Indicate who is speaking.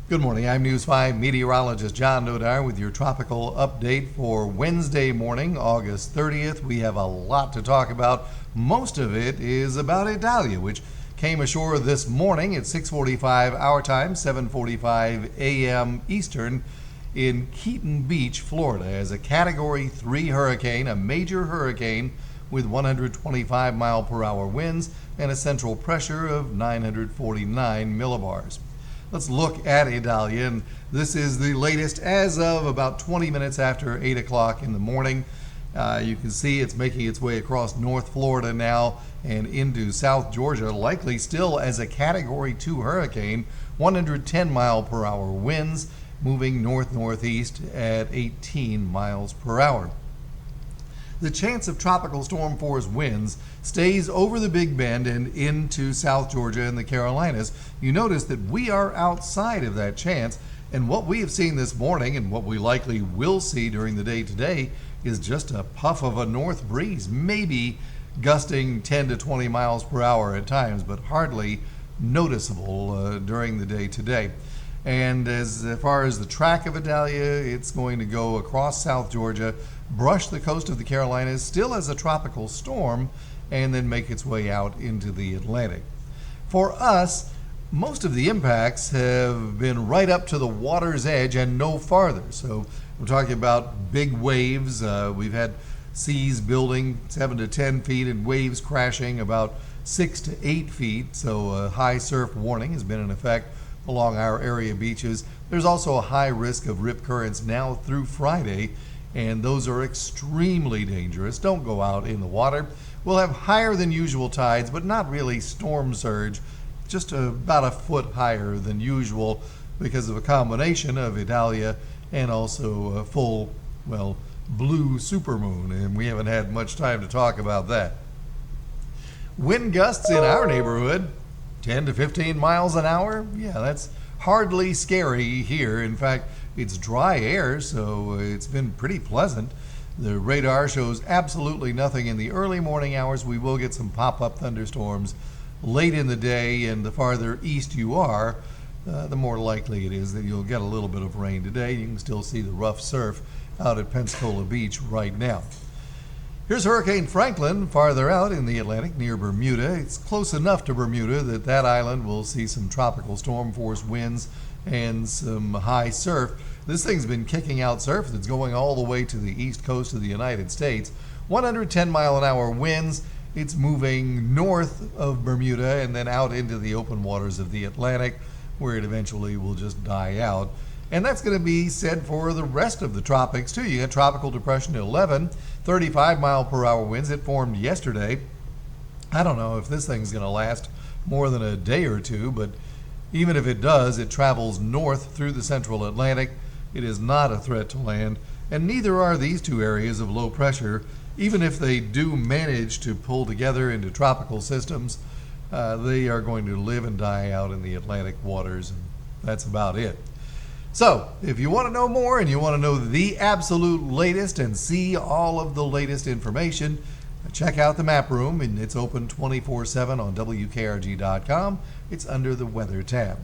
Speaker 1: Good morning. I'm News 5 meteorologist John Nodar with your tropical update for Wednesday morning, August 30th. We have a lot to talk about. Most of it is about Idalia, which came ashore this morning at 6:45 our time, 7:45 a.m. Eastern in Keaton Beach, Florida, as a Category 3 hurricane, a major hurricane with 125 mile per hour winds and a central pressure of 949 millibars. Let's look at Idalia, and this is the latest as of about 20 minutes after 8 o'clock in the morning. You can see it's making its way across North Florida now and into South Georgia, likely still as a Category 2 hurricane, 110 mile per hour winds, moving north-northeast at 18 miles per hour. The chance of tropical storm force winds stays over the Big Bend and into South Georgia and the Carolinas. You notice that we are outside of that chance, and what we have seen this morning and what we likely will see during the day today is just a puff of a north breeze, maybe gusting 10 to 20 miles per hour at times, but hardly noticeable during the day today. And as far as the track of Idalia, it's going to go across South Georgia, brush the coast of the Carolinas, still as a tropical storm, and then make its way out into the Atlantic. For us, most of the impacts have been right up to the water's edge and no farther. So we're talking about big waves. We've had seas building 7 to 10 feet and waves crashing about 6 to 8 feet. So a high surf warning has been in effect along our area beaches. There's also a high risk of rip currents now through Friday, and those are extremely dangerous. Don't go out in the water. We'll have higher than usual tides, but not really storm surge, just about a foot higher than usual because of a combination of Idalia and also a full, blue supermoon, and we haven't had much time to talk about that. Wind gusts in our neighborhood, 10 to 15 miles an hour. Yeah, that's hardly scary here. In fact, it's dry air, so it's been pretty pleasant. The radar shows absolutely nothing in the early morning hours. We will get some pop-up thunderstorms late in the day, and the farther east you are, the more likely it is that you'll get a little bit of rain today. You can still see the rough surf out at Pensacola Beach right now. Here's Hurricane Franklin farther out in the Atlantic near Bermuda. It's close enough to Bermuda that island will see some tropical storm force winds and some high surf. This thing's been kicking out surf that's going all the way to the east coast of the United States. 110 mile an hour winds. It's moving north of Bermuda and then out into the open waters of the Atlantic, where it eventually will just die out. And that's going to be said for the rest of the tropics too. You got Tropical Depression 11, 35 mile per hour winds. It formed yesterday. I don't know if this thing's going to last more than a day or two, but even if it does, it travels north through the central Atlantic. It is not a threat to land, and neither are these two areas of low pressure. Even if they do manage to pull together into tropical systems, they are going to live and die out in the Atlantic waters, and that's about it. So, if you want to know more and you want to know the absolute latest and see all of the latest information, check out the map room, and it's open 24/7 on WKRG.com. It's under the Weather tab.